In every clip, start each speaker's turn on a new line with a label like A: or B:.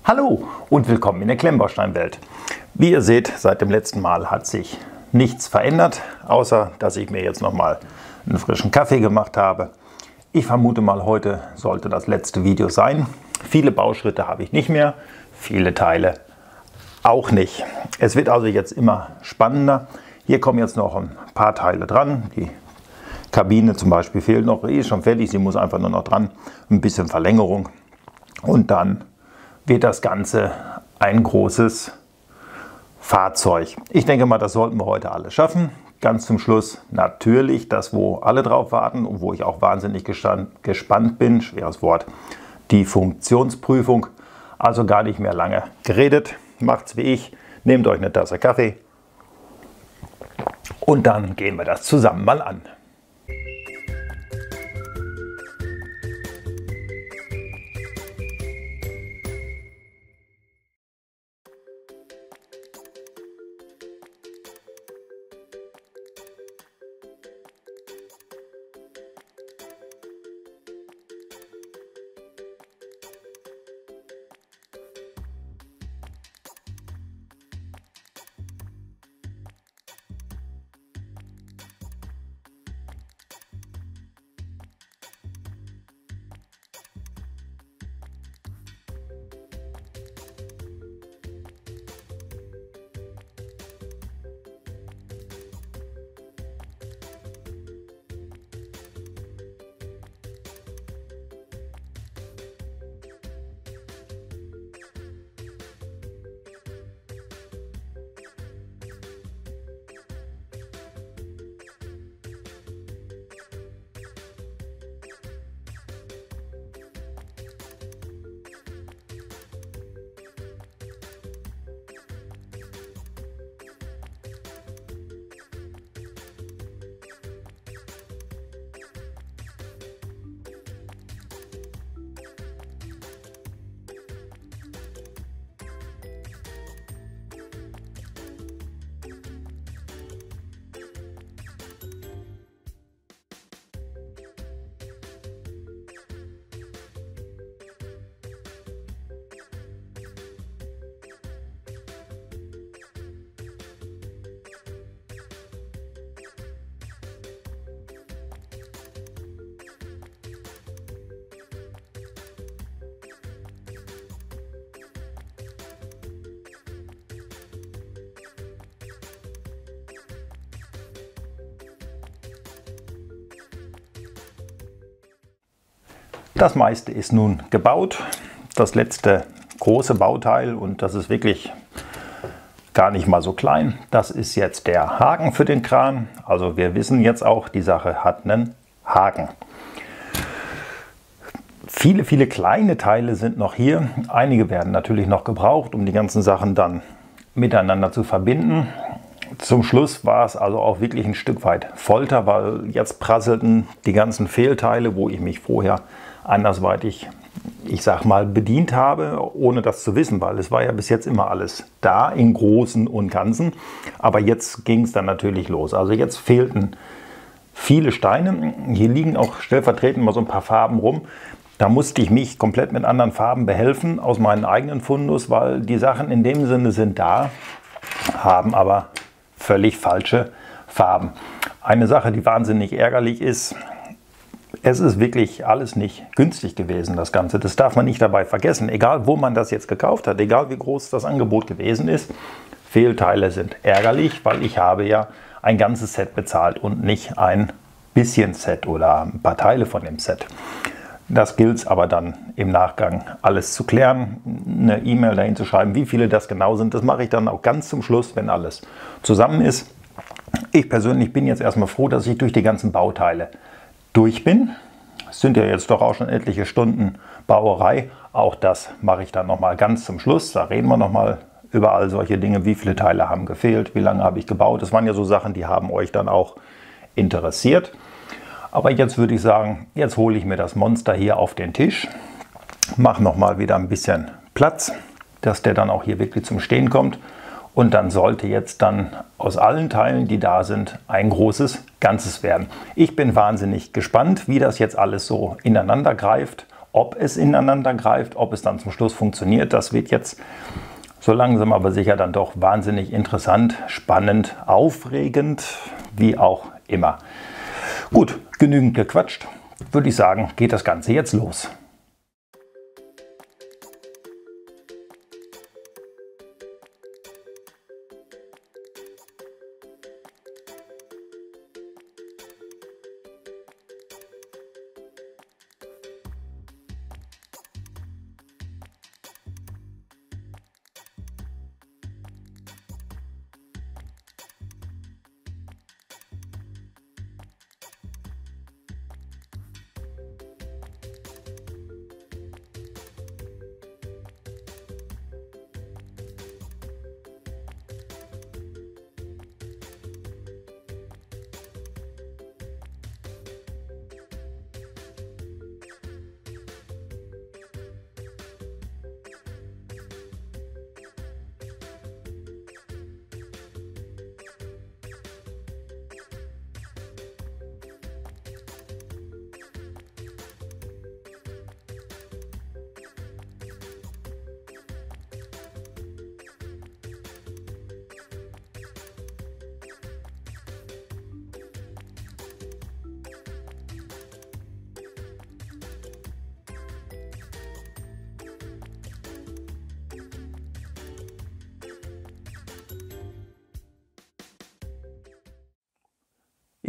A: Hallo und willkommen in der Klemmbausteinwelt. Wie ihr seht, seit dem letzten Mal hat sich nichts verändert, außer dass ich mir jetzt nochmal einen frischen Kaffee gemacht habe. Ich vermute mal, heute sollte das letzte Video sein. Viele Bauschritte habe ich nicht mehr, viele Teile auch nicht. Es wird also jetzt immer spannender. Hier kommen jetzt noch ein paar Teile dran. Die Kabine zum Beispiel fehlt noch, ist schon fertig, sie muss einfach nur noch dran. Ein bisschen Verlängerung und dann wird das Ganze ein großes Fahrzeug. Ich denke mal, das sollten wir heute alles schaffen. Ganz zum Schluss natürlich das, wo alle drauf warten und wo ich auch wahnsinnig gespannt bin, schweres Wort, die Funktionsprüfung. Also gar nicht mehr lange geredet, macht's wie ich, nehmt euch eine Tasse Kaffee und dann gehen wir das zusammen mal an. Das meiste ist nun gebaut. Das letzte große Bauteil, und das ist wirklich gar nicht mal so klein, das ist jetzt der Haken für den Kran. Also wir wissen jetzt auch, die Sache hat einen Haken. Viele kleine Teile sind noch hier. Einige werden natürlich noch gebraucht, um die ganzen Sachen dann miteinander zu verbinden. Zum Schluss war es also auch wirklich ein Stück weit Folter, weil jetzt prasselten die ganzen Fehlteile, wo ich mich vorher andersweitig, ich sag mal, bedient habe, ohne das zu wissen, weil es war ja bis jetzt immer alles da, im Großen und Ganzen. Aber jetzt ging es dann natürlich los. Also jetzt fehlten viele Steine. Hier liegen auch stellvertretend mal so ein paar Farben rum. Da musste ich mich komplett mit anderen Farben behelfen aus meinen eigenen Fundus, weil die Sachen in dem Sinne sind da, haben aber völlig falsche Farben. Eine Sache, die wahnsinnig ärgerlich ist: Es ist wirklich alles nicht günstig gewesen, das Ganze. Das darf man nicht dabei vergessen. Egal, wo man das jetzt gekauft hat, egal wie groß das Angebot gewesen ist, Fehlteile sind ärgerlich, weil ich habe ja ein ganzes Set bezahlt und nicht ein bisschen Set oder ein paar Teile von dem Set. Das gilt es aber dann im Nachgang alles zu klären, eine E-Mail dahin zu schreiben, wie viele das genau sind. Das mache ich dann auch ganz zum Schluss, wenn alles zusammen ist. Ich persönlich bin jetzt erstmal froh, dass ich durch die ganzen Bauteile durch bin. Es sind ja jetzt doch auch schon etliche Stunden Bauerei. Auch das mache ich dann nochmal ganz zum Schluss. Da reden wir nochmal über all solche Dinge. Wie viele Teile haben gefehlt? Wie lange habe ich gebaut? Das waren ja so Sachen, die haben euch dann auch interessiert. Aber jetzt würde ich sagen, jetzt hole ich mir das Monster hier auf den Tisch. Mache nochmal wieder ein bisschen Platz, dass der dann auch hier wirklich zum Stehen kommt. Und dann sollte jetzt dann aus allen Teilen, die da sind, ein großes Ganzes werden. Ich bin wahnsinnig gespannt, wie das jetzt alles so ineinander greift, Ob es ineinander greift, ob es dann zum Schluss funktioniert, das wird jetzt so langsam aber sicher dann doch wahnsinnig interessant, spannend, aufregend, wie auch immer. Gut, genügend gequatscht. Würde ich sagen, geht das Ganze jetzt los.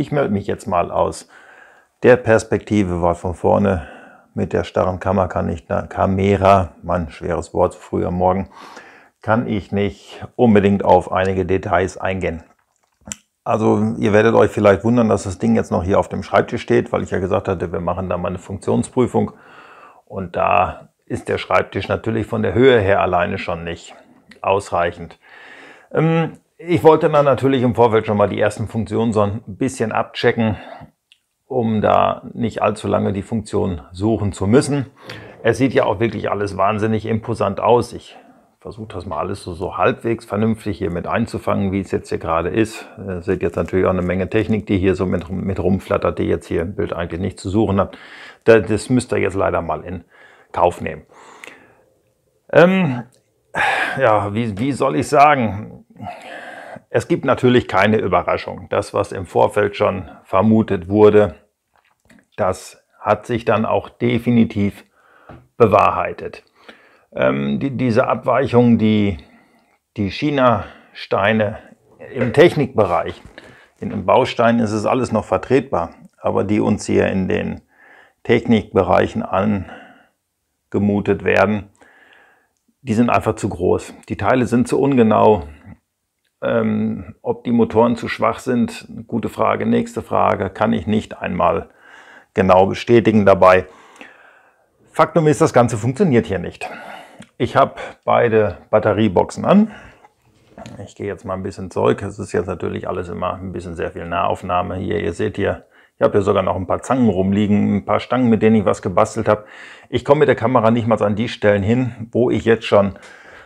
A: Ich melde mich jetzt mal aus der Perspektive, weil von vorne mit der starren Kamera, Mann, schweres Wort, früh am Morgen, kann ich nicht unbedingt auf einige Details eingehen. Also ihr werdet euch vielleicht wundern, dass das Ding jetzt noch hier auf dem Schreibtisch steht, weil ich ja gesagt hatte, wir machen da mal eine Funktionsprüfung. Und da ist der Schreibtisch natürlich von der Höhe her alleine schon nicht ausreichend. Ich wollte dann natürlich im Vorfeld schon mal die ersten Funktionen so ein bisschen abchecken, um da nicht allzu lange die Funktion suchen zu müssen. Es sieht ja auch wirklich alles wahnsinnig imposant aus. Ich versuche das mal alles so halbwegs vernünftig hier mit einzufangen, wie es jetzt hier gerade ist. Ihr seht jetzt natürlich auch eine Menge Technik, die hier so mit rumflattert, die jetzt hier im Bild eigentlich nicht zu suchen hat. Das müsst ihr jetzt leider mal in Kauf nehmen. Ja, wie soll ich sagen? Es gibt natürlich keine Überraschung. Das, was im Vorfeld schon vermutet wurde, das hat sich dann auch definitiv bewahrheitet. Diese Abweichungen, die China-Steine im Technikbereich, in den Bausteinen ist es alles noch vertretbar, aber die uns hier in den Technikbereichen angemutet werden, die sind einfach zu groß. Die Teile sind zu ungenau. Ob die Motoren zu schwach sind, gute Frage. Nächste Frage, kann ich nicht einmal genau bestätigen dabei. Faktum ist, das Ganze funktioniert hier nicht. Ich habe beide Batterieboxen an. Ich gehe jetzt mal ein bisschen zurück. Es ist jetzt natürlich alles immer ein bisschen sehr viel Nahaufnahme hier. Ihr seht hier, ich habe hier sogar noch ein paar Zangen rumliegen, ein paar Stangen, mit denen ich was gebastelt habe. Ich komme mit der Kamera nicht mal an die Stellen hin, wo ich jetzt schon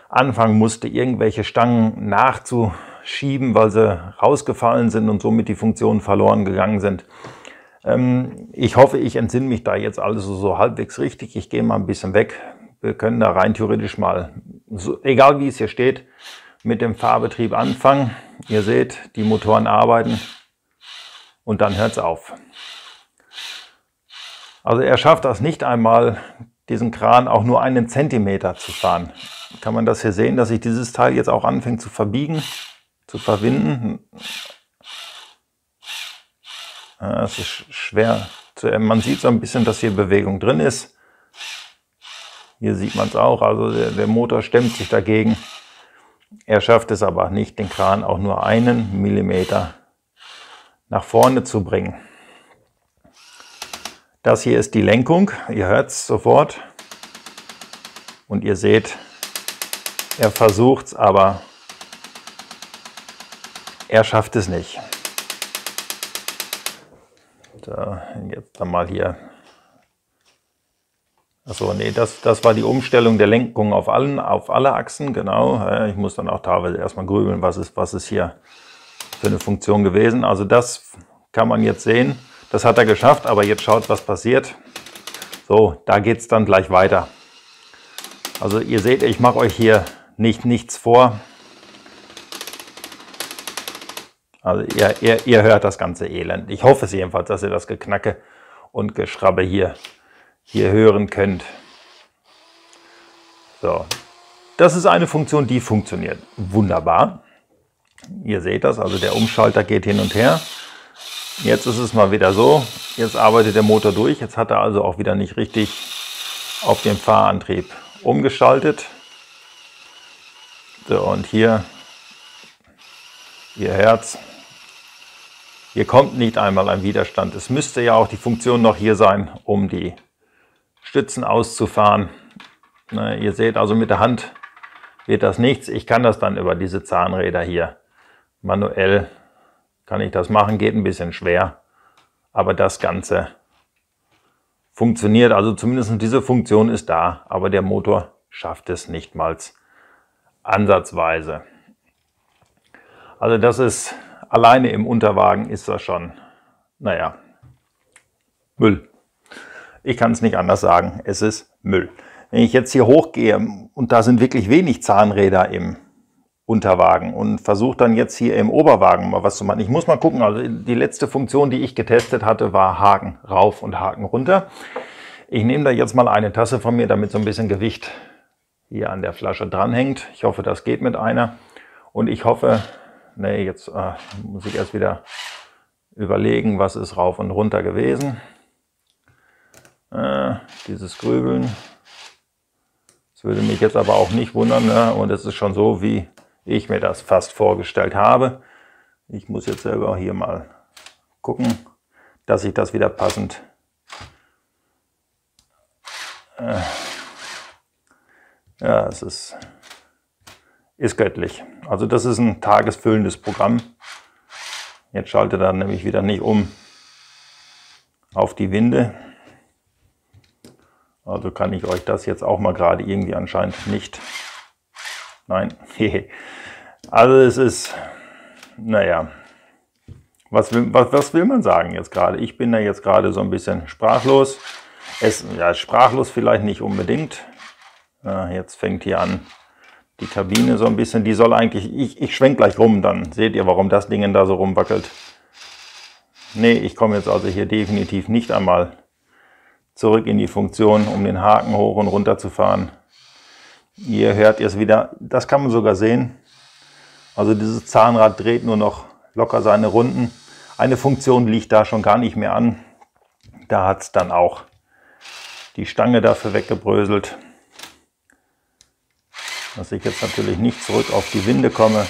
A: anfangen musste, irgendwelche Stangen nachzuschieben, weil sie rausgefallen sind und somit die Funktionen verloren gegangen sind. Ich hoffe, ich entsinne mich da jetzt alles so halbwegs richtig. Ich gehe mal ein bisschen weg. Wir können da rein theoretisch mal, egal wie es hier steht, mit dem Fahrbetrieb anfangen. Ihr seht, die Motoren arbeiten und dann hört es auf. Also er schafft das nicht einmal, diesen Kran auch nur einen Zentimeter zu fahren. Kann man das hier sehen, dass sich dieses Teil jetzt auch anfängt zu verbiegen, zu verwinden. Ja, es ist schwer zu erkennen. Man sieht so ein bisschen, dass hier Bewegung drin ist. Hier sieht man es auch, also der Motor stemmt sich dagegen. Er schafft es aber nicht, den Kran auch nur einen Millimeter nach vorne zu bringen. Das hier ist die Lenkung, ihr hört es sofort. Und ihr seht, er versucht es, aber er schafft es nicht. So, jetzt dann mal hier. Achso, nee, das war die Umstellung der Lenkung auf alle Achsen, genau. Ich muss dann auch teilweise erstmal grübeln, was ist hier für eine Funktion gewesen. Also das kann man jetzt sehen. Das hat er geschafft, aber jetzt schaut, was passiert. So, da geht es dann gleich weiter. Also ihr seht, ich mache euch hier nichts vor. Also ihr hört das ganze Elend. Ich hoffe es jedenfalls, dass ihr das Geknacke und Geschrabbe hier hören könnt. So, das ist eine Funktion, die funktioniert wunderbar. Ihr seht das, also der Umschalter geht hin und her. Jetzt ist es mal wieder so, jetzt arbeitet der Motor durch. Jetzt hat er also auch wieder nicht richtig auf den Fahrantrieb umgeschaltet. So, und hier, ihr hört's, hier kommt nicht einmal ein Widerstand. Es müsste ja auch die Funktion noch hier sein, um die Stützen auszufahren. Na, ihr seht also, mit der Hand wird das nichts. Ich kann das dann über diese Zahnräder hier manuell, kann ich das machen, geht ein bisschen schwer. Aber das Ganze funktioniert, also zumindest diese Funktion ist da, aber der Motor schafft es nicht mal ansatzweise. Also das ist, alleine im Unterwagen ist das schon, naja, Müll. Ich kann es nicht anders sagen, es ist Müll. Wenn ich jetzt hier hochgehe und da sind wirklich wenig Zahnräder im Unterwagen und versuche dann jetzt hier im Oberwagen mal was zu machen. Ich muss mal gucken, also die letzte Funktion, die ich getestet hatte, war Haken rauf und Haken runter. Ich nehme da jetzt mal eine Tasse von mir, damit so ein bisschen Gewicht hier an der Flasche dranhängt. Ich hoffe, das geht mit einer. Und ich hoffe, nee, jetzt muss ich erst wieder überlegen, was ist rauf und runter gewesen. Dieses Grübeln. Das würde mich jetzt aber auch nicht wundern, ne? Und es ist schon so, wie ich mir das fast vorgestellt habe. Ich muss jetzt selber hier mal gucken, dass ich das wieder passend ja, es ist göttlich. Also das ist ein tagesfüllendes Programm. Jetzt schaltet er nämlich wieder nicht um auf die Winde. Also kann ich euch das jetzt auch mal gerade irgendwie anscheinend nicht. Nein, also es ist, naja, was will man sagen jetzt gerade? Ich bin da jetzt gerade so ein bisschen sprachlos. Ja, sprachlos vielleicht nicht unbedingt. Jetzt fängt hier an die Kabine so ein bisschen, die soll eigentlich, ich schwenke gleich rum, dann seht ihr, warum das Ding da so rumwackelt. Nee, ich komme jetzt also hier definitiv nicht einmal zurück in die Funktion, um den Haken hoch und runter zu fahren. Hier hört ihr es wieder, das kann man sogar sehen. Also dieses Zahnrad dreht nur noch locker seine Runden. Eine Funktion liegt da schon gar nicht mehr an. Da hat es dann auch die Stange dafür weggebröselt. Dass ich jetzt natürlich nicht zurück auf die Winde komme,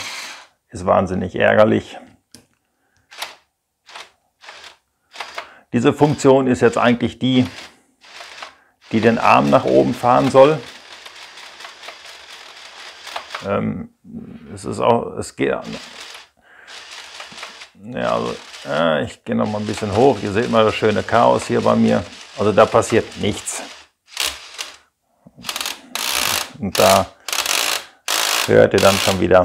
A: ist wahnsinnig ärgerlich. Diese Funktion ist jetzt eigentlich die den Arm nach oben fahren soll. Es geht. Ja, also, ich gehe noch mal ein bisschen hoch. Ihr seht mal das schöne Chaos hier bei mir. Also da passiert nichts. Und da hört ihr dann schon wieder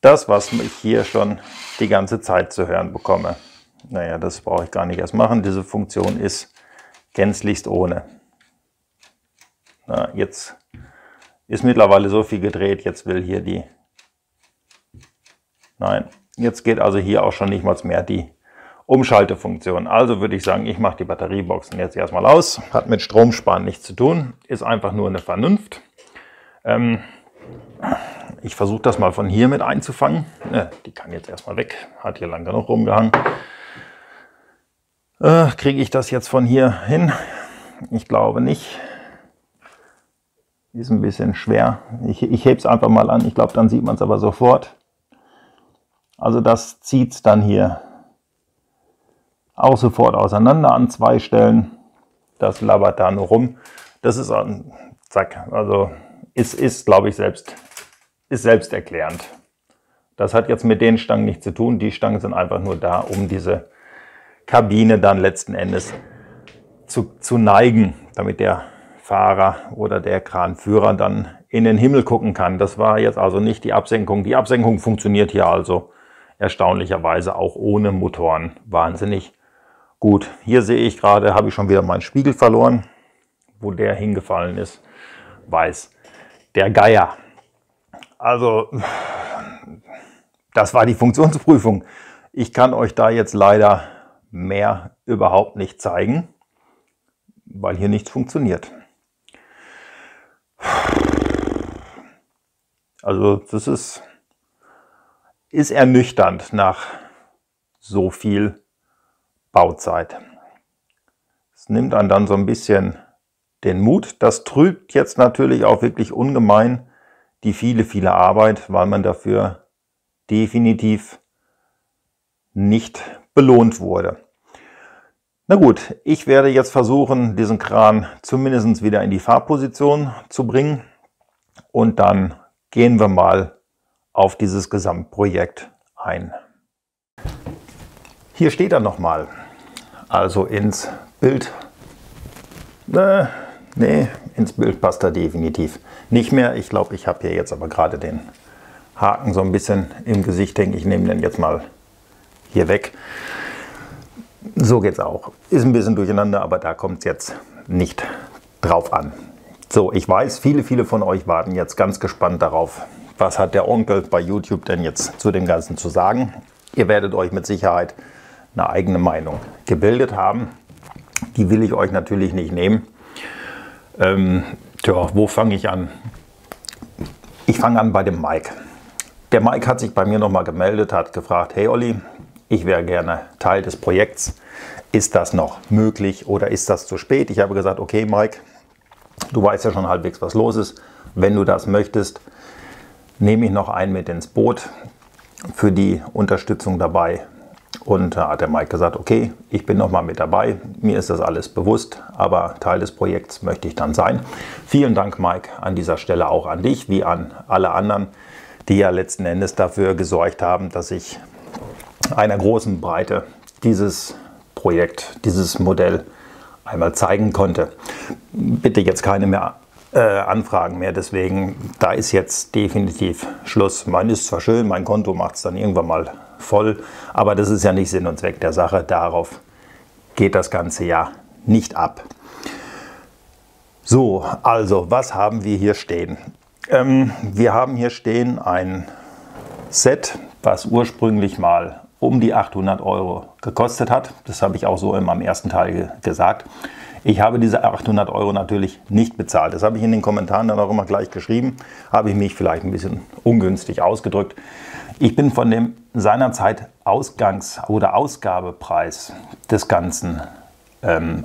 A: das, was ich hier schon die ganze Zeit zu hören bekomme. Naja, das brauche ich gar nicht erst machen. Diese Funktion ist gänzlichst ohne. Na, jetzt ist mittlerweile so viel gedreht, jetzt will hier die... Nein, jetzt geht also hier auch schon nicht mal mehr die Umschaltefunktion. Also würde ich sagen, ich mache die Batterieboxen jetzt erstmal aus. Hat mit Stromsparen nichts zu tun, ist einfach nur eine Vernunft. Ich versuche das mal von hier mit einzufangen. Die kann jetzt erstmal weg, hat hier lang genug rumgehangen. Kriege ich das jetzt von hier hin? Ich glaube nicht. Ist ein bisschen schwer. Ich hebe es einfach mal an. Ich glaube, dann sieht man es aber sofort. Also das zieht es dann hier auch sofort auseinander an zwei Stellen. Das labert da nur rum. Das ist, zack, also ist glaube ich, selbst erklärend. Das hat jetzt mit den Stangen nichts zu tun. Die Stangen sind einfach nur da, um diese Kabine dann letzten Endes zu neigen, damit der Fahrer oder der Kranführer dann in den Himmel gucken kann. Das war jetzt also nicht die Absenkung. Die Absenkung funktioniert hier also erstaunlicherweise auch ohne Motoren wahnsinnig Gut, hier sehe ich gerade, habe ich schon wieder meinen Spiegel verloren. Wo der hingefallen ist, weiß der Geier. Also, das war die Funktionsprüfung. Ich kann euch da jetzt leider mehr überhaupt nicht zeigen, weil hier nichts funktioniert. Also das ist ernüchternd nach so viel Bauzeit. Es nimmt einen dann so ein bisschen den Mut. Das trübt jetzt natürlich auch wirklich ungemein die viele Arbeit, weil man dafür definitiv nicht belohnt wurde. Na gut, ich werde jetzt versuchen, diesen Kran zumindest wieder in die Fahrposition zu bringen und dann gehen wir mal auf dieses Gesamtprojekt ein. Hier steht er nochmal, also ins Bild. Nee, ins Bild passt er definitiv nicht mehr. Ich glaube, ich habe hier jetzt aber gerade den Haken so ein bisschen im Gesicht hängen. Ich nehme den jetzt mal hier weg. So geht's auch. Ist ein bisschen durcheinander, aber da kommt es jetzt nicht drauf an. So, ich weiß, viele von euch warten jetzt ganz gespannt darauf, was hat der Onkel bei YouTube denn jetzt zu dem Ganzen zu sagen. Ihr werdet euch mit Sicherheit eine eigene Meinung gebildet haben. Die will ich euch natürlich nicht nehmen. Wo fange ich an? Ich fange an bei dem Mike. Der Mike hat sich bei mir nochmal gemeldet, hat gefragt, hey Olli, ich wäre gerne Teil des Projekts. Ist das noch möglich oder ist das zu spät? Ich habe gesagt, okay Mike, du weißt ja schon halbwegs, was los ist. Wenn du das möchtest, nehme ich noch einen mit ins Boot für die Unterstützung dabei. Und da hat der Mike gesagt, okay, ich bin noch mal mit dabei. Mir ist das alles bewusst, aber Teil des Projekts möchte ich dann sein. Vielen Dank, Mike, an dieser Stelle auch an dich, wie an alle anderen, die ja letzten Endes dafür gesorgt haben, dass ich einer großen Breite dieses Projekt, dieses Modell einmal zeigen konnte. Bitte jetzt keine mehr Anfragen mehr, deswegen da ist jetzt definitiv Schluss. Man ist zwar schön, mein Konto macht es dann irgendwann mal voll, aber das ist ja nicht Sinn und Zweck der Sache. Darauf geht das Ganze ja nicht ab. So, also was haben wir hier stehen? Wir haben hier stehen ein Set, was ursprünglich mal um die 800 € gekostet hat. Das habe ich auch so in meinem ersten Teil gesagt. Ich habe diese 800 € natürlich nicht bezahlt. Das habe ich in den Kommentaren dann auch immer gleich geschrieben. Habe ich mich vielleicht ein bisschen ungünstig ausgedrückt. Ich bin von dem seinerzeit Ausgabepreis des Ganzen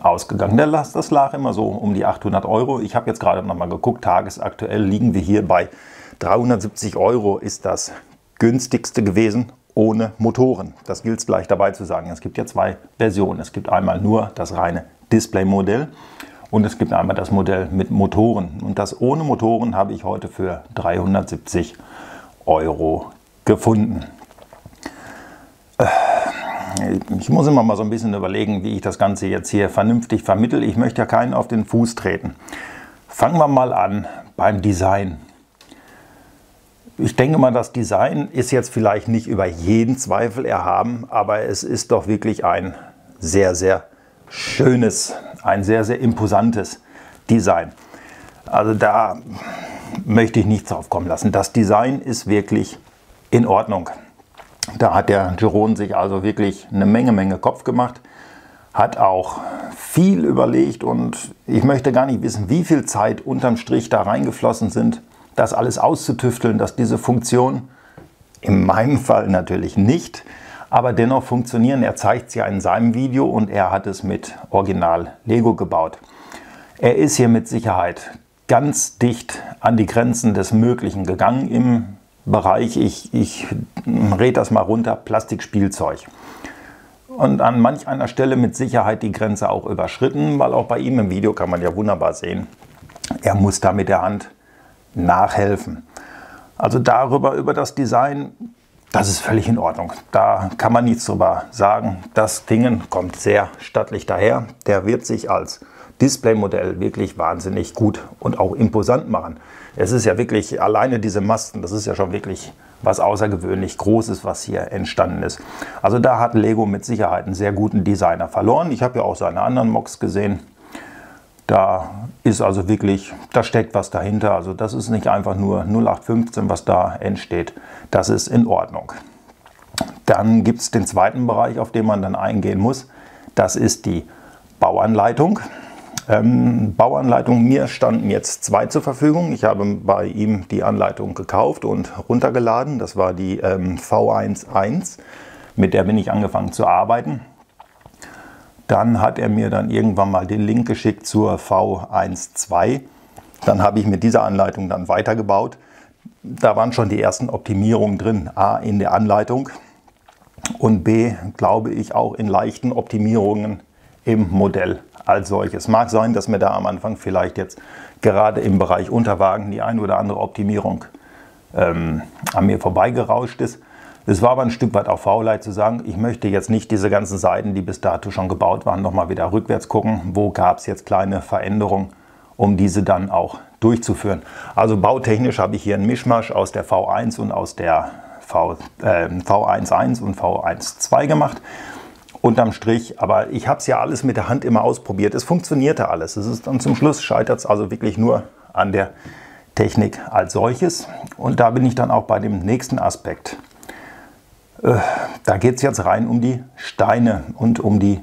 A: ausgegangen. Das lag immer so um die 800 €. Ich habe jetzt gerade noch mal geguckt, tagesaktuell liegen wir hier bei 370 € ist das günstigste gewesen ohne Motoren. Das gilt es gleich dabei zu sagen. Es gibt ja zwei Versionen. Es gibt einmal nur das reine Display-Modell und es gibt einmal das Modell mit Motoren. Und das ohne Motoren habe ich heute für 370 € gefunden. Ich muss immer mal so ein bisschen überlegen, wie ich das Ganze jetzt hier vernünftig vermittle. Ich möchte ja keinen auf den Fuß treten. Fangen wir mal an beim Design. Ich denke mal, das Design ist jetzt vielleicht nicht über jeden Zweifel erhaben, aber es ist doch wirklich ein sehr schönes, ein sehr imposantes Design. Also da möchte ich nichts drauf kommen lassen. Das Design ist wirklich in Ordnung. Da hat der Geron sich also wirklich eine Menge Kopf gemacht, hat auch viel überlegt und ich möchte gar nicht wissen, wie viel Zeit unterm Strich da reingeflossen sind, das alles auszutüfteln, dass diese Funktion, in meinem Fall natürlich nicht, aber dennoch funktionieren. Er zeigt es ja in seinem Video und er hat es mit Original Lego gebaut. Er ist hier mit Sicherheit ganz dicht an die Grenzen des Möglichen gegangen im Bereich, ich rede das mal runter, Plastikspielzeug. Und an manch einer Stelle mit Sicherheit die Grenze auch überschritten, weil auch bei ihm im Video kann man ja wunderbar sehen, er muss da mit der Hand nachhelfen. Also über das Design, das ist völlig in Ordnung. Da kann man nichts drüber sagen. Das Ding kommt sehr stattlich daher. Der wird sich als Displaymodell wirklich wahnsinnig gut und auch imposant machen. Es ist ja wirklich, alleine diese Masten, das ist ja schon wirklich was außergewöhnlich Großes, was hier entstanden ist. Also da hat Lego mit Sicherheit einen sehr guten Designer verloren. Ich habe ja auch seine anderen Mocs gesehen. Da ist also wirklich, da steckt was dahinter. Also das ist nicht einfach nur 0815, was da entsteht. Das ist in Ordnung. Dann gibt es den zweiten Bereich, auf den man dann eingehen muss. Das ist die Bauanleitung. Bauanleitung, mir standen jetzt 2 zur Verfügung. Ich habe bei ihm die Anleitung gekauft und runtergeladen. Das war die V1.1, mit der bin ich angefangen zu arbeiten. Dann hat er mir dann irgendwann mal den Link geschickt zur V1.2. Dann habe ich mit dieser Anleitung dann weitergebaut. Da waren schon die ersten Optimierungen drin, A in der Anleitung und B, glaube ich, auch in leichten Optimierungen im Modell als solches. Mag sein, dass mir da am Anfang vielleicht jetzt gerade im Bereich Unterwagen die ein oder andere Optimierung an mir vorbeigerauscht ist. Es war aber ein Stück weit auch Faulheit zu sagen, ich möchte jetzt nicht diese ganzen Seiten, die bis dato schon gebaut waren, nochmal wieder rückwärts gucken. Wo gab es jetzt kleine Veränderungen, um diese dann auch durchzuführen. Also bautechnisch habe ich hier einen Mischmasch aus der V1 und aus der V1.1 und V1.2 gemacht. Unterm Strich, aber ich habe es ja alles mit der Hand immer ausprobiert. Es funktionierte alles. Es ist dann zum Schluss scheitert es also wirklich nur an der Technik als solches. Und da bin ich dann auch bei dem nächsten Aspekt. Da geht es jetzt rein um die Steine und um die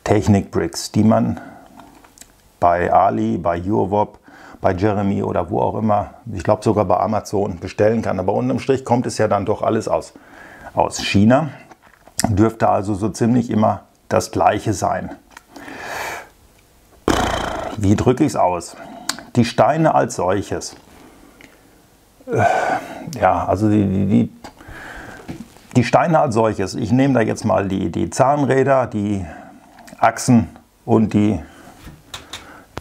A: Technik-Bricks, die man bei Ali, bei Eurowop, bei Jeremy oder wo auch immer, ich glaube sogar bei Amazon bestellen kann. Aber unterm Strich kommt es ja dann doch alles aus China. Dürfte also so ziemlich immer das Gleiche sein. Wie drücke ich es aus? Die Steine als solches. Ja, also die Steine als solches. Ich nehme da jetzt mal die Zahnräder, die Achsen und die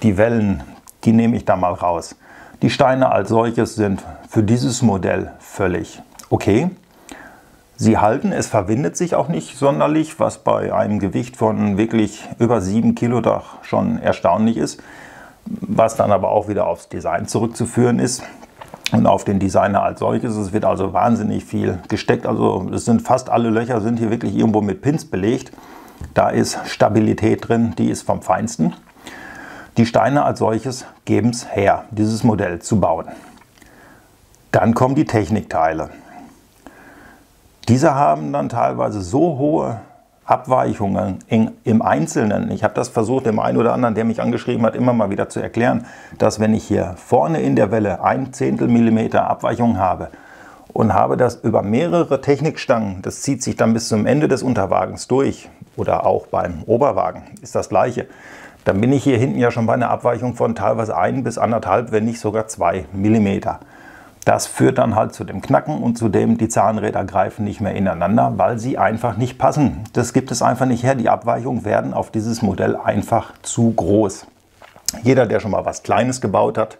A: Wellen. Die nehme ich da mal raus. Die Steine als solches sind für dieses Modell völlig okay. Sie halten, es verwindet sich auch nicht sonderlich, was bei einem Gewicht von wirklich über 7 Kilo doch schon erstaunlich ist. Was dann aber auch wieder aufs Design zurückzuführen ist und auf den Designer als solches. Es wird also wahnsinnig viel gesteckt. Also es sind fast alle Löcher sind hier wirklich irgendwo mit Pins belegt. Da ist Stabilität drin, die ist vom Feinsten. Die Steine als solches geben es her, dieses Modell zu bauen. Dann kommen die Technikteile. Diese haben dann teilweise so hohe Abweichungen im Einzelnen. Ich habe das versucht, dem einen oder anderen, der mich angeschrieben hat, immer mal wieder zu erklären, dass wenn ich hier vorne in der Welle 1/10 Millimeter Abweichung habe und habe das über mehrere Technikstangen, das zieht sich dann bis zum Ende des Unterwagens durch oder auch beim Oberwagen ist das gleiche, dann bin ich hier hinten ja schon bei einer Abweichung von teilweise 1 bis 1,5, wenn nicht sogar 2 Millimeter. Das führt dann halt zu dem Knacken und zu dem, die Zahnräder greifen nicht mehr ineinander, weil sie einfach nicht passen. Das gibt es einfach nicht her. Die Abweichungen werden auf dieses Modell einfach zu groß. Jeder, der schon mal was Kleines gebaut hat,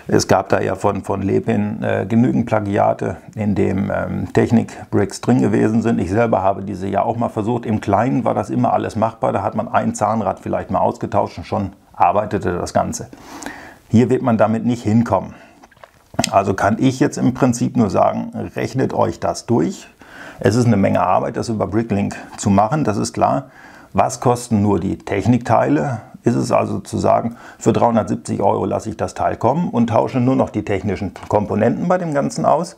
A: es gab da ja von Lepin genügend Plagiate, in dem Technik-Bricks drin gewesen sind. Ich selber habe diese ja auch mal versucht. Im Kleinen war das immer alles machbar. Da hat man ein Zahnrad vielleicht mal ausgetauscht und schon arbeitete das Ganze. Hier wird man damit nicht hinkommen. Also kann ich jetzt im Prinzip nur sagen, rechnet euch das durch. Es ist eine Menge Arbeit, das über Bricklink zu machen, das ist klar. Was kosten nur die Technikteile? Ist es also zu sagen, für 370 € lasse ich das Teil kommen und tausche nur noch die technischen Komponenten bei dem Ganzen aus?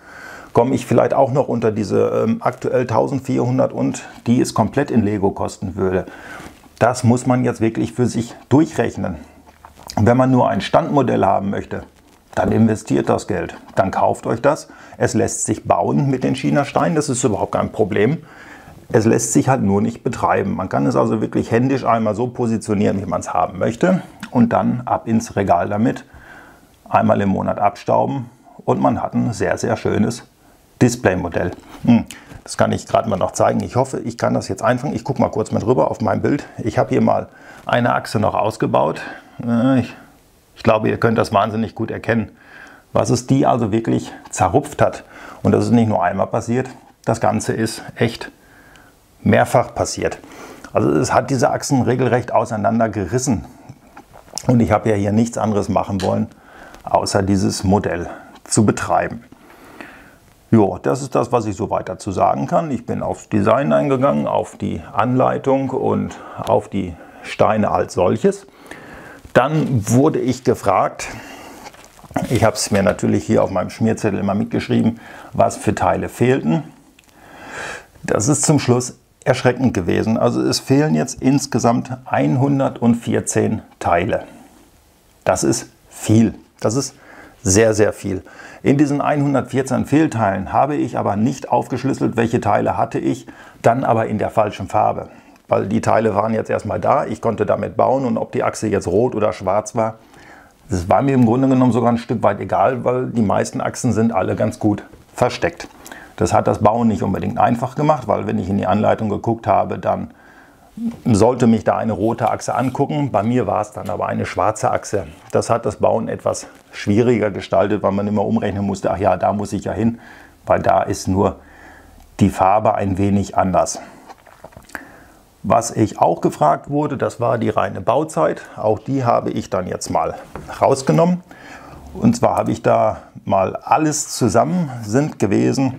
A: Komme ich vielleicht auch noch unter diese aktuell 1400 und die es komplett in Lego kosten würde? Das muss man jetzt wirklich für sich durchrechnen. Wenn man nur ein Standmodell haben möchte, dann investiert das Geld, dann kauft euch das. Es lässt sich bauen mit den China-Steinen, das ist überhaupt kein Problem. Es lässt sich halt nur nicht betreiben. Man kann es also wirklich händisch einmal so positionieren, wie man es haben möchte und dann ab ins Regal damit, einmal im Monat abstauben und man hat ein sehr, sehr schönes Displaymodell. Das kann ich gerade mal noch zeigen. Ich hoffe, ich kann das jetzt einfangen. Ich gucke mal kurz mit rüber auf mein Bild. Ich habe hier mal eine Achse noch ausgebaut. Ich glaube, ihr könnt das wahnsinnig gut erkennen, was es die also wirklich zerrupft hat. Und das ist nicht nur einmal passiert, das Ganze ist echt mehrfach passiert. Also es hat diese Achsen regelrecht auseinandergerissen. Und ich habe ja hier nichts anderes machen wollen, außer dieses Modell zu betreiben. Jo, das ist das, was ich so weiter zu sagen kann. Ich bin aufs Design eingegangen, auf die Anleitung und auf die Steine als solches. Dann wurde ich gefragt, ich habe es mir natürlich hier auf meinem Schmierzettel immer mitgeschrieben, was für Teile fehlten. Das ist zum Schluss erschreckend gewesen. Also es fehlen jetzt insgesamt 114 Teile. Das ist viel. Das ist sehr, sehr viel. In diesen 114 Fehlteilen habe ich aber nicht aufgeschlüsselt, welche Teile hatte ich, dann aber in der falschen Farbe. Weil die Teile waren jetzt erstmal da, ich konnte damit bauen und ob die Achse jetzt rot oder schwarz war, das war mir im Grunde genommen sogar ein Stück weit egal, weil die meisten Achsen sind alle ganz gut versteckt. Das hat das Bauen nicht unbedingt einfach gemacht, weil wenn ich in die Anleitung geguckt habe, dann sollte mich da eine rote Achse angucken. Bei mir war es dann aber eine schwarze Achse. Das hat das Bauen etwas schwieriger gestaltet, weil man immer umrechnen musste, ach ja, da muss ich ja hin, weil da ist nur die Farbe ein wenig anders. Was ich auch gefragt wurde, das war die reine Bauzeit. Auch die habe ich dann jetzt mal rausgenommen. Und zwar habe ich da mal alles zusammen, sind gewesen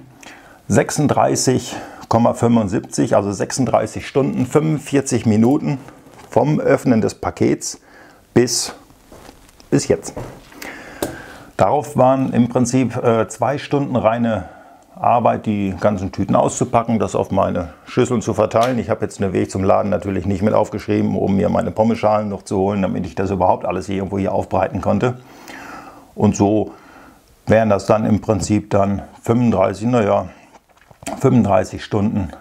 A: 36,75, also 36 Stunden, 45 Minuten vom Öffnen des Pakets bis jetzt. Darauf waren im Prinzip 2 Stunden reine Arbeit, die ganzen Tüten auszupacken, das auf meine Schüsseln zu verteilen. Ich habe jetzt den Weg zum Laden natürlich nicht mit aufgeschrieben, um mir meine Pommeschalen noch zu holen, damit ich das überhaupt alles irgendwo hier aufbereiten konnte. Und so wären das dann im Prinzip dann 35 Stunden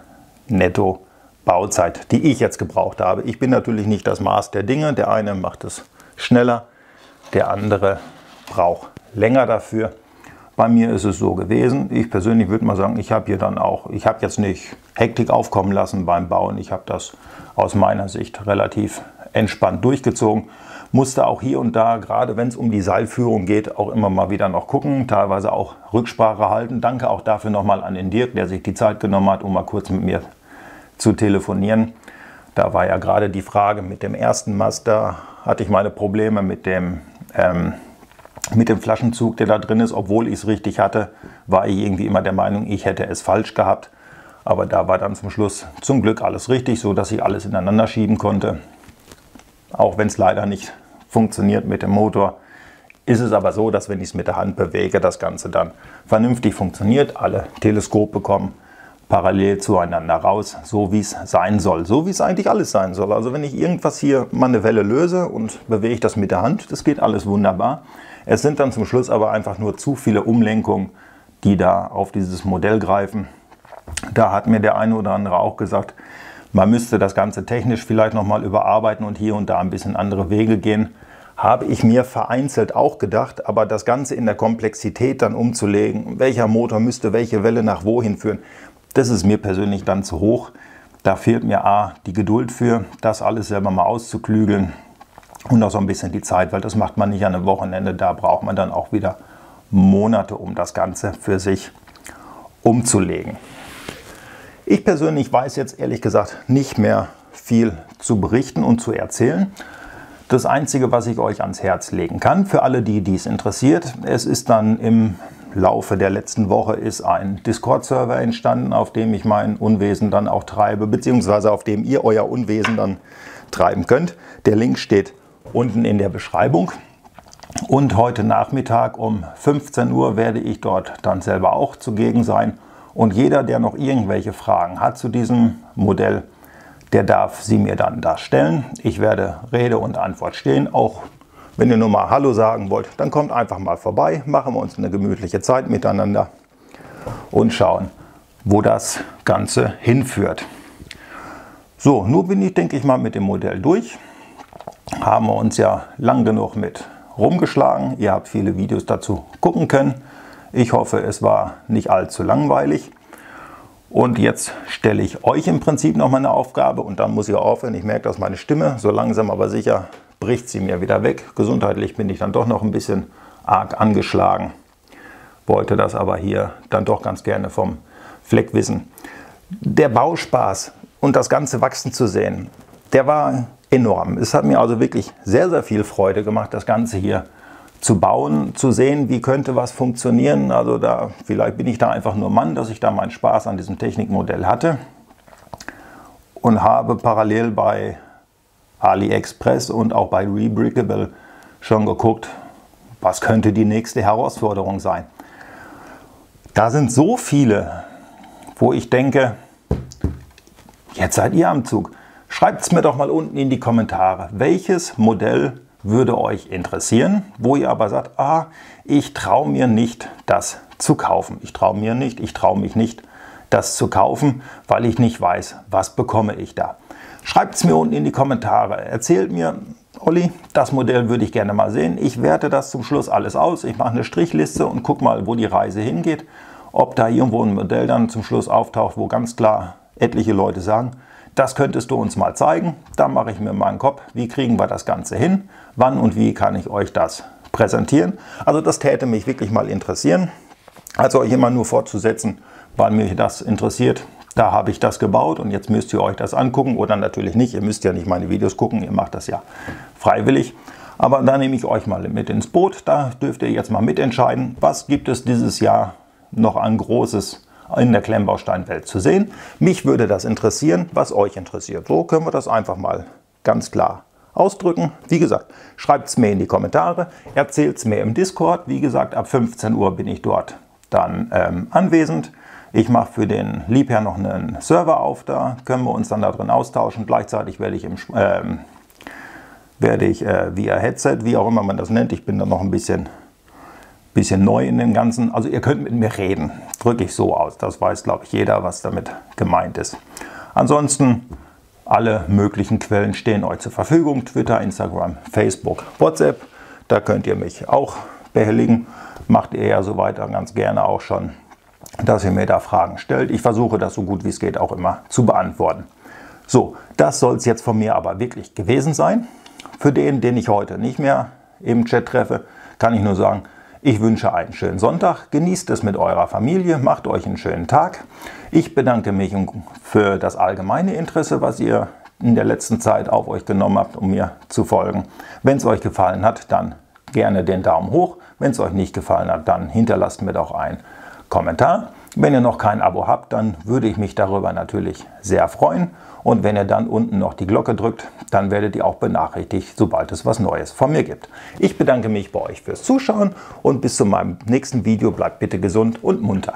A: netto Bauzeit, die ich jetzt gebraucht habe. Ich bin natürlich nicht das Maß der Dinge. Der eine macht es schneller, der andere braucht länger dafür. Bei mir ist es so gewesen. Ich persönlich würde mal sagen, ich habe jetzt nicht Hektik aufkommen lassen beim Bauen. Ich habe das aus meiner Sicht relativ entspannt durchgezogen. Musste auch hier und da, gerade wenn es um die Seilführung geht, auch immer mal wieder noch gucken, teilweise auch Rücksprache halten. Danke auch dafür nochmal an den Dirk, der sich die Zeit genommen hat, um mal kurz mit mir zu telefonieren. Da war ja gerade die Frage mit dem ersten Mast, da hatte ich meine Probleme mit dem Flaschenzug, der da drin ist. Obwohl ich es richtig hatte, war ich irgendwie immer der Meinung, ich hätte es falsch gehabt. Aber da war dann zum Schluss zum Glück alles richtig, so dass ich alles ineinander schieben konnte. Auch wenn es leider nicht funktioniert mit dem Motor, ist es aber so, dass wenn ich es mit der Hand bewege, das Ganze dann vernünftig funktioniert. Alle Teleskope kommen parallel zueinander raus, so wie es sein soll. So wie es eigentlich alles sein soll. Also wenn ich irgendwas hier mal eine Welle löse und bewege ich das mit der Hand, das geht alles wunderbar. Es sind dann zum Schluss aber einfach nur zu viele Umlenkungen, die da auf dieses Modell greifen. Da hat mir der eine oder andere auch gesagt, man müsste das Ganze technisch vielleicht nochmal überarbeiten und hier und da ein bisschen andere Wege gehen. Habe ich mir vereinzelt auch gedacht, aber das Ganze in der Komplexität dann umzulegen, welcher Motor müsste welche Welle nach wohin führen, das ist mir persönlich dann zu hoch. Da fehlt mir A, die Geduld für, das alles selber mal auszuklügeln und auch so ein bisschen die Zeit, weil das macht man nicht an einem Wochenende, da braucht man dann auch wieder Monate, um das Ganze für sich umzulegen. Ich persönlich weiß jetzt ehrlich gesagt nicht mehr viel zu berichten und zu erzählen. Das Einzige, was ich euch ans Herz legen kann, für alle, die dies interessiert, es ist dann im Laufe der letzten Woche ist ein Discord-Server entstanden, auf dem ich mein Unwesen dann auch treibe, beziehungsweise auf dem ihr euer Unwesen dann treiben könnt. Der Link steht unten in der Beschreibung. Und heute Nachmittag um 15 Uhr werde ich dort dann selber auch zugegen sein. Und jeder, der noch irgendwelche Fragen hat zu diesem Modell, der darf sie mir dann da stellen. Ich werde Rede und Antwort stehen. Auch wenn ihr nur mal Hallo sagen wollt, dann kommt einfach mal vorbei, machen wir uns eine gemütliche Zeit miteinander und schauen, wo das Ganze hinführt. So, nun bin ich, denke ich mal, mit dem Modell durch. Haben wir uns ja lang genug mit rumgeschlagen. Ihr habt viele Videos dazu gucken können. Ich hoffe, es war nicht allzu langweilig. Und jetzt stelle ich euch im Prinzip noch mal eine Aufgabe und dann muss ich aufhören. Ich merke, dass meine Stimme so langsam aber sicher bricht sie mir wieder weg. Gesundheitlich bin ich dann doch noch ein bisschen arg angeschlagen. Wollte das aber hier dann doch ganz gerne vom Fleck wissen. Der Bauspaß und das Ganze wachsen zu sehen, der war enorm. Es hat mir also wirklich sehr, sehr viel Freude gemacht, das Ganze hier zu bauen, zu sehen, wie könnte was funktionieren. Also vielleicht bin ich da einfach nur Mann, dass ich da meinen Spaß an diesem Technikmodell hatte und habe parallel bei AliExpress und auch bei Rebrickable schon geguckt, was könnte die nächste Herausforderung sein. Da sind so viele, wo ich denke, jetzt seid ihr am Zug. Schreibt es mir doch mal unten in die Kommentare, welches Modell würde euch interessieren, wo ihr aber sagt, ich traue mir nicht, das zu kaufen. Ich traue mich nicht, das zu kaufen, weil ich nicht weiß, was bekomme ich da. Schreibt es mir unten in die Kommentare. Erzählt mir, Olli, das Modell würde ich gerne mal sehen. Ich werte das zum Schluss alles aus. Ich mache eine Strichliste und gucke mal, wo die Reise hingeht. Ob da irgendwo ein Modell dann zum Schluss auftaucht, wo ganz klar etliche Leute sagen, das könntest du uns mal zeigen. Da mache ich mir mal einen Kopf, wie kriegen wir das Ganze hin? Wann und wie kann ich euch das präsentieren? Also das täte mich wirklich mal interessieren. Also euch immer nur fortzusetzen, weil mich das interessiert. Da habe ich das gebaut und jetzt müsst ihr euch das angucken oder natürlich nicht. Ihr müsst ja nicht meine Videos gucken, ihr macht das ja freiwillig. Aber da nehme ich euch mal mit ins Boot. Da dürft ihr jetzt mal mitentscheiden, was gibt es dieses Jahr noch an Großes in der Klemmbausteinwelt zu sehen. Mich würde das interessieren, was euch interessiert. So können wir das einfach mal ganz klar ausdrücken. Wie gesagt, schreibt es mir in die Kommentare, erzählt es mir im Discord. Wie gesagt, ab 15 Uhr bin ich dort dann anwesend. Ich mache für den Liebherr noch einen Server auf, da können wir uns dann da drin austauschen. Gleichzeitig werde ich via Headset, wie auch immer man das nennt, ich bin da noch ein bisschen neu in dem Ganzen. Also ihr könnt mit mir reden, drücke ich so aus. Das weiß, glaube ich, jeder, was damit gemeint ist. Ansonsten, alle möglichen Quellen stehen euch zur Verfügung. Twitter, Instagram, Facebook, WhatsApp. Da könnt ihr mich auch behelligen. Macht ihr ja so weiter ganz gerne auch schon, dass ihr mir da Fragen stellt. Ich versuche das so gut wie es geht auch immer zu beantworten. So, das soll es jetzt von mir aber wirklich gewesen sein. Für den ich heute nicht mehr im Chat treffe, kann ich nur sagen, ich wünsche einen schönen Sonntag, genießt es mit eurer Familie, macht euch einen schönen Tag. Ich bedanke mich für das allgemeine Interesse, was ihr in der letzten Zeit auf euch genommen habt, um mir zu folgen. Wenn es euch gefallen hat, dann gerne den Daumen hoch. Wenn es euch nicht gefallen hat, dann hinterlasst mir doch einen Kommentar. Wenn ihr noch kein Abo habt, dann würde ich mich darüber natürlich sehr freuen. Und wenn ihr dann unten noch die Glocke drückt, dann werdet ihr auch benachrichtigt, sobald es was Neues von mir gibt. Ich bedanke mich bei euch fürs Zuschauen und bis zu meinem nächsten Video. Bleibt bitte gesund und munter.